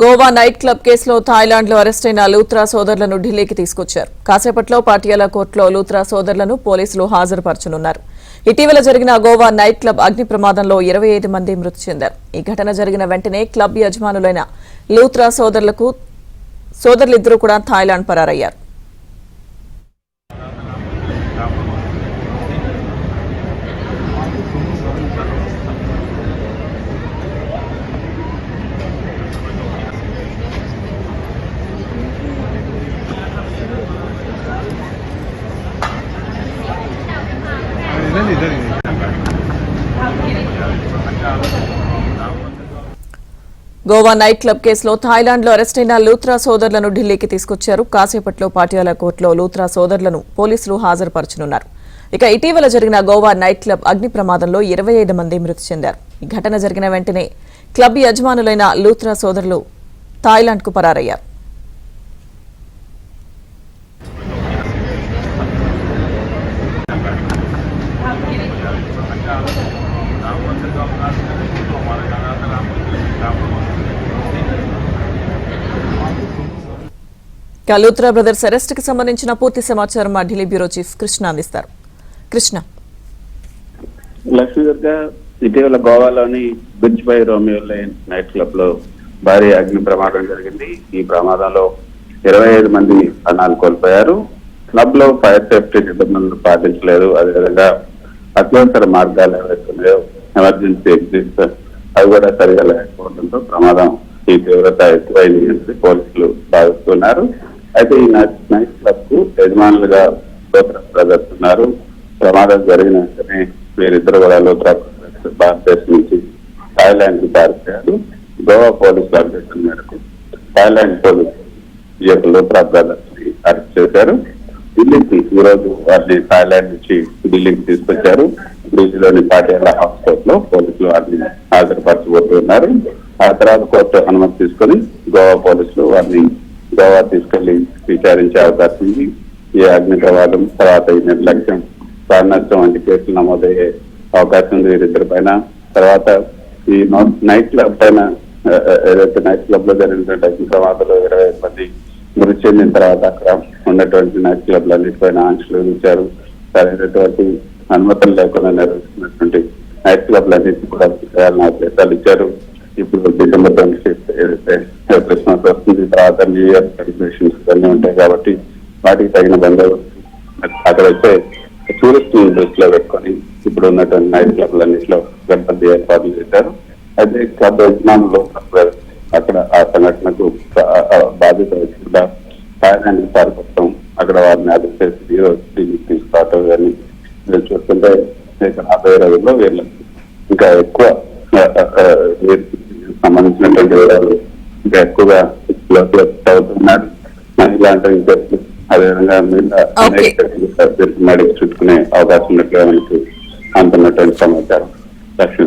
Goa night club కేసులో Thailand లో arrest అయిన లూత్రా సోదరులను ఢిల్లీకి తీసుకొచ్చారు. కాసేపట్లో పాటియాలా కోర్టులో లూత్రా సోదరులను పోలీసులు హాజరుపరచనున్నారు. ఇటీవల జరిగిన గోవా నైట్ క్లబ్ అగ్ని ప్రమాదంలో 25 మంది మృతి చెందారు. ఈ ఘటన జరిగిన వెంటనే క్లబ్ యజమానులైన లూత్రా సోదరులిద్దరూ కూడా థాయిలాండ్ పరారయ్యారు. గోవా నైట్ క్లబ్ కేసులో థాయిలాండ్ లో అరెస్ట్ అయిన లూత్రా సోదరులను ఢిల్లీకి తీసుకొచ్చారు. కాసేపట్లో పాటియాలా కోర్టులో లూత్రా సోదరులను పోలీసులు హాజరుపరచనున్నారు. ఇక ఇటీవల జరిగిన గోవా నైట్ క్లబ్ అగ్ని ప్రమాదంలో 25 మంది మృతి చెందారు. ఈ ఘటన జరిగిన వెంటనే క్లబ్ యజమానులైన లూత్రా సోదరులు థాయిలాండ్ కు పరారయ్యారు. లూత్రా బ్రదర్స్ అరెస్ట్ కి సంబంధించిన పూర్తి సమాచారం మా ఢిల్లీ బ్యూరో చీఫ్ కృష్ణ అందిస్తారు. కృష్ణ, లక్ష్మీ దుర్గ, ఇటీవల గోవాలోని Bridge by Romeo Lane night club లో భారీ అగ్ని ప్రమాదం జరిగింది. ఈ ప్రమాదంలో 25 మంది ప్రాణాలు కోల్పోయారు. క్లబ్ లో ఫైర్ సేఫ్టీ నిబంధనలు పాటించలేదు. అదేవిధంగా అత్యవసర మార్గాలు ఏవైతున్నాయో ఎమర్జెన్సీ ఎగ్జిట్స్ అవి కూడా సరిగా లేకపోవడంతో ప్రమాదం ఈ తీవ్రత ఎక్కువైంది అని పోలీసులు భావిస్తున్నారు. అయితే ఈ నైట్ క్లబ్ కు యజమానులుగా లూత్రా బ్రదర్స్ ఉన్నారు. ప్రమాదం జరిగిన వెంటనే వీరిద్దరు కూడా లూత్రా భారతదేశం నుంచి థాయిలాండ్ కి పారిపోయారు. గోవా పోలీసుల అభ్యర్థన మేరకు థాయిలాండ్ పోలీసులు ఈ యొక్క లూత్రా బ్రదర్స్ ని అరెస్ట్ చేశారు. ఢిల్లీకి ఈ రోజు వారిని థాయిలాండ్ నుంచి ఢిల్లీకి తీసుకొచ్చారు. ఢిల్లీలోని పాటియాలా హౌస్ కోర్ట్ లో పోలీసులు వారిని హాజరుపరచబోతున్నారు. ఆ తర్వాత కోర్టు అనుమతి తీసుకుని గోవా పోలీసులు వారిని గోవా తీసుకెళ్లి విచారించే అవకాశం ఉంది. ఈ అగ్ని ప్రమాదం తర్వాత ఈ నిర్లక్ష్యం, ప్రాణ నష్టం వంటి కేసులు నమోదయ్యే అవకాశం ఉంది వీరిద్దరి పైన. తర్వాత ఈ నైట్ క్లబ్ పైన ఏదైతే నైట్ క్లబ్ లో జరిగినటువంటి అగ్ని ప్రమాదంలో 25 మంది మృతి చెందిన తర్వాత అక్కడ ఉన్నటువంటి నైట్ క్లబ్లన్నిటిపైన ఆంక్షలు విధించారు. సరైనటువంటి అనుమతులు లేకుండా నిర్వహిస్తున్నటువంటి నైట్ క్లబ్లన్నింటినీ కూడా చేయాలని ఆదేశాలు ఇచ్చారు. ఇప్పుడు డిసెంబర్ 25 ఏదైతే క్రిస్మస్ వస్తుంది, తర్వాత న్యూ ఇయర్ సెలబ్రేషన్స్ అన్నీ ఉంటాయి కాబట్టి వాటికి తగిన బందోబస్తు అక్కడ వచ్చే టూరిస్ట్ దృష్టిలో పెట్టుకొని ఇప్పుడు ఉన్నటువంటి నైట్ క్లబ్లన్నింటిలో గణపతి ఏర్పాట్లు చేశారు. అయితే క్లబ్ యజమానులు అక్కడ ఆ సంఘటనకు బాధ్యత వచ్చి థాయిలాండ్ పారిపోవడం, అక్కడ వారిని అరెస్ట్ చేసి ఈరోజు ఢిల్లీకి తీసుకురావటం కానీ చూస్తుంటే రాబోయే రోజుల్లో వీళ్ళు ఇంకా ఎక్కువ సంబంధించినటువంటి వివరాలు ఇంకా ఎక్కువగా చదువుతున్నారు. ఇలాంటి అదేవిధంగా నడిచి చుట్టుకునే అవకాశం ఉన్నట్లుగా మనకి అందుతున్నటువంటి సమాచారం. లక్ష్మీ.